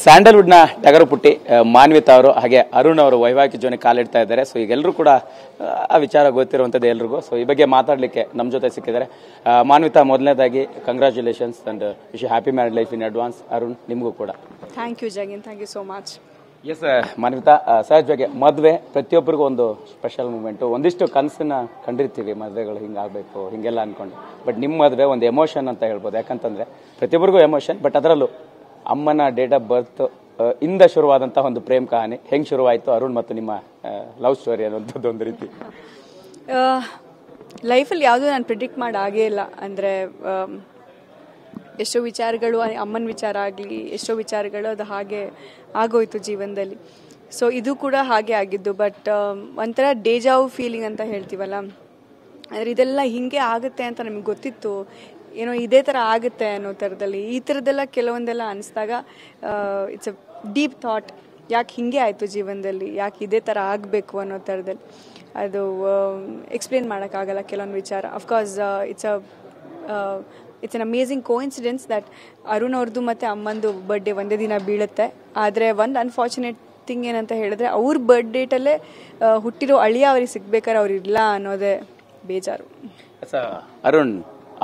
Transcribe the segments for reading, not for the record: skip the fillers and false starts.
ಸ್ಯಾಂಡಲ್ವುಡ್ನ ಟಗರು ಪುಟ್ಟಿ ಮಾನ್ವಿತಾ ಅವರು ಹಾಗೆ ಅರುಣ್ ಅವರು ವೈವಾಹಿಕ ಜೀವನ ಕಾಲಿಡ್ತಾ ಇದ್ದಾರೆ. ಸೊ ಈಗ ಎಲ್ಲರೂ ಕೂಡ ಆ ವಿಚಾರ ಗೊತ್ತಿರುವಂಥದ್ದು ಎಲ್ರಿಗೂ. ಸೊ ಈ ಬಗ್ಗೆ ಮಾತಾಡಲಿಕ್ಕೆ ನಮ್ಮ ಜೊತೆ ಸಿಕ್ಕಿದ್ದಾರೆ. ಮಾನ್ವಿತಾ, ಮೊದಲನೇದಾಗಿ congratulations and wish happy married life in advance. Arun, ನಿಮಗೂ ಕೂಡ ಥ್ಯಾಂಕ್ ಯು ಜಗಿನ್, thank you so much. Yes Manvitha, ಸಹಜವಾಗಿ ಮದುವೆ ಪ್ರತಿಯೊಬ್ಬರಿಗೂ ಒಂದು ಸ್ಪೆಷಲ್ ಮೂಮೆಂಟು. ಒಂದಿಷ್ಟು ಕನಸನ್ನ ಕಂಡಿರ್ತೀವಿ, ಮದುವೆಗಳು ಹಿಂಗಾಗಬೇಕು ಹಿಂಗೆಲ್ಲ ಅನ್ಕೊಂಡು. ಬಟ್ ನಿಮ್ಮ ಮದುವೆ ಒಂದು ಎಮೋಷನ್ ಅಂತ ಹೇಳ್ಬೋದು. ಯಾಕಂತಂದ್ರೆ ಪ್ರತಿಯೊಬ್ಬರಿಗೂ ಎಮೋಷನ್, ಬಟ್ ಅದರಲ್ಲೂ ಅಮ್ಮನ ಡೇಟ್ ಆಫ್ ಬರ್ತ್ ಇಂದ ಶುರುವಾದಂತಹ ಒಂದು ಪ್ರೇಮ್ ಕಹಾನಿ ಹೆಂಗ್ ಶುರುವಾಯಿತು, ಅರುಣ್ ಮತ್ತು ನಿಮ್ಮ ಲವ್ ಸ್ಟೋರಿ ಅನ್ನುವಂಥದ್ದು ಒಂದು ರೀತಿ ಲೈಫಲ್ಲಿ ಯಾವುದೂ ನಾನು ಪ್ರಿಡಿಕ್ಟ್ ಮಾಡಿ ಆಗೇ ಇಲ್ಲ. ಅಂದರೆ ಎಷ್ಟೋ ವಿಚಾರಗಳು, ಅಮ್ಮನ ವಿಚಾರ ಆಗಲಿ ಎಷ್ಟೋ ವಿಚಾರಗಳು ಅದು ಹಾಗೆ ಆಗೋಯ್ತು ಜೀವನದಲ್ಲಿ. ಸೊ ಇದು ಕೂಡ ಹಾಗೆ ಆಗಿದ್ದು. ಬಟ್ ಒಂಥರ ಡೇಜಾವು ಫೀಲಿಂಗ್ ಅಂತ ಹೇಳ್ತೀವಲ್ಲ, ಅಂದರೆ ಇದೆಲ್ಲ ಹಿಂಗೆ ಆಗುತ್ತೆ ಅಂತ ನಮಗೆ ಗೊತ್ತಿತ್ತು, ಏನೋ ಇದೇ ಥರ ಆಗುತ್ತೆ ಅನ್ನೋ ಥರದಲ್ಲಿ. ಈ ಥರದ್ದೆಲ್ಲ ಕೆಲವೊಂದೆಲ್ಲ ಅನಿಸಿದಾಗ ಇಟ್ಸ್ ಅ ಡೀಪ್ ಥಾಟ್, ಯಾಕೆ ಹಿಂಗೆ ಆಯಿತು ಜೀವನದಲ್ಲಿ, ಯಾಕೆ ಇದೇ ಥರ ಆಗಬೇಕು ಅನ್ನೋ ಥರದಲ್ಲಿ. ಅದು ಎಕ್ಸ್ಪ್ಲೇನ್ ಮಾಡೋಕ್ಕಾಗಲ್ಲ ಕೆಲವೊಂದು ವಿಚಾರ. Of course it's an amazing coincidence that Arun ಅವ್ರದ್ದು ಮತ್ತು ಅಮ್ಮಂದು ಬರ್ಡೇ ಒಂದೇ ದಿನ ಬೀಳುತ್ತೆ. ಆದರೆ ಒಂದು ಅನ್ಫಾರ್ಚುನೇಟ್ ಥಿಂಗ್ ಏನಂತ ಹೇಳಿದ್ರೆ, ಅವ್ರ ಬರ್ತ್ ಡೇಟಲ್ಲೇ ಹುಟ್ಟಿರೋ ಅಳಿಯ ಅವ್ರಿಗೆ ಸಿಗ್ಬೇಕಾದ್ರೆ ಅವ್ರು ಇಲ್ಲ ಅನ್ನೋದೇ ಬೇಜಾರು. ಅರುಣ್,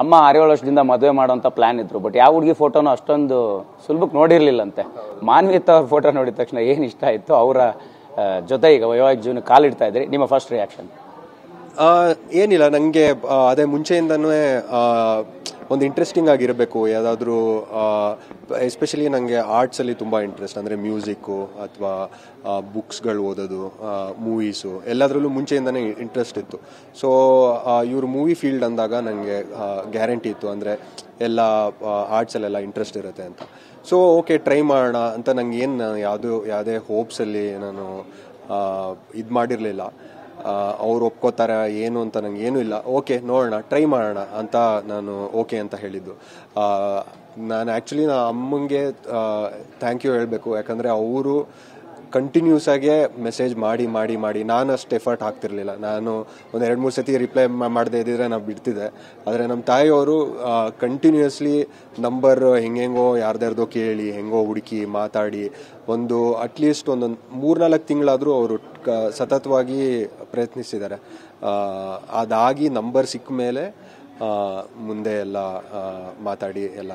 ಅಮ್ಮ 6-7 ವರ್ಷದಿಂದ ಮದುವೆ ಮಾಡುವಂತ ಪ್ಲಾನ್ ಇದ್ರು. ಬಟ್ ಯಾವ ಹುಡುಗಿ ಫೋಟೋನು ಅಷ್ಟೊಂದು ಸುಲಭಕ್ಕೆ ನೋಡಿರ್ಲಿಲ್ಲಂತೆ. ಮಾನ್ವಿತಾ ಅವ್ರ ಫೋಟೋ ನೋಡಿದ ತಕ್ಷಣ ಏನ್ ಇಷ್ಟ ಆಯ್ತು, ಅವರ ಜೊತೆ ಈಗ ವೈವಾಹಿಕ ಜೀವನ ಕಾಲಿಡ್ತಾ ಇದ್ರಿ, ನಿಮ್ಮ ಫಸ್ಟ್ ರಿಯಾಕ್ಷನ್? ಏನಿಲ್ಲ, ನನಗೆ ಅದೇ ಮುಂಚೆಯಿಂದನೂ ಒಂದು ಇಂಟ್ರೆಸ್ಟಿಂಗ್ ಆಗಿರಬೇಕು ಯಾವುದಾದ್ರೂ. ಎಸ್ಪೆಷಲಿ ನನಗೆ ಆರ್ಟ್ಸಲ್ಲಿ ತುಂಬ ಇಂಟ್ರೆಸ್ಟ್, ಅಂದರೆ ಮ್ಯೂಸಿಕ್ಕು ಅಥವಾ ಬುಕ್ಸ್ಗಳು ಓದೋದು, ಮೂವೀಸು, ಎಲ್ಲದರಲ್ಲೂ ಮುಂಚೆಯಿಂದನೇ ಇಂಟ್ರೆಸ್ಟ್ ಇತ್ತು. ಸೊ ಇವರು ಮೂವಿ ಫೀಲ್ಡ್ ಅಂದಾಗ ನನಗೆ ಗ್ಯಾರಂಟಿ ಇತ್ತು, ಅಂದರೆ ಎಲ್ಲ ಆರ್ಟ್ಸಲ್ಲೆಲ್ಲ ಇಂಟ್ರೆಸ್ಟ್ ಇರುತ್ತೆ ಅಂತ. ಸೊ ಓಕೆ, ಟ್ರೈ ಮಾಡೋಣ ಅಂತ ನಂಗೆ ಏನು ಯಾವುದೇ ಹೋಪ್ಸಲ್ಲಿ ನಾನು ಇದು ಮಾಡಿರಲಿಲ್ಲ. ಅವ್ರು ಒಪ್ಕೋತಾರ ಏನು ಅಂತ ನಂಗೆ ಏನೂ ಇಲ್ಲ. ಓಕೆ ನೋಡೋಣ, ಟ್ರೈ ಮಾಡೋಣ ಅಂತ ನಾನು ಓಕೆ ಅಂತ ಹೇಳಿದ್ದು. ನಾನು ಆ್ಯಕ್ಚುಲಿ ಅಮ್ಮಂಗೆ ಥ್ಯಾಂಕ್ ಯು ಹೇಳಬೇಕು. ಯಾಕಂದರೆ ಅವರು ಕಂಟಿನ್ಯೂಸ್ ಆಗಿ ಮೆಸೇಜ್ ಮಾಡಿ ನಾನು ಅಷ್ಟು ಎಫರ್ಟ್ ಹಾಕ್ತಿರ್ಲಿಲ್ಲ. ನಾನು ಒಂದು 2-3 ಸತಿ ರಿಪ್ಲೈ ಮಾಡದೇ ಇದ್ದಿದ್ರೆ ನಾವು ಬಿಡ್ತಿದ್ದೆ. ಆದರೆ ನಮ್ಮ ತಾಯಿಯವರು ಕಂಟಿನ್ಯೂಸ್ಲಿ ನಂಬರ್ ಹೆಂಗೆಂಗೋ ಯಾರ್ದಾರ್ದೋ ಕೇಳಿ, ಹೆಂಗೋ ಹುಡುಕಿ ಮಾತಾಡಿ, ಒಂದು ಅಟ್ಲೀಸ್ಟ್ ಒಂದೊಂದು 3-4 ತಿಂಗಳಾದರೂ ಅವರು ಸತತವಾಗಿ ಪ್ರಯತ್ನಿಸಿದ್ದಾರೆ. ಅದಾಗಿ ನಂಬರ್ ಸಿಕ್ಕ ಮೇಲೆ ಮುಂದೆ ಎಲ್ಲ ಮಾತಾಡಿ ಎಲ್ಲ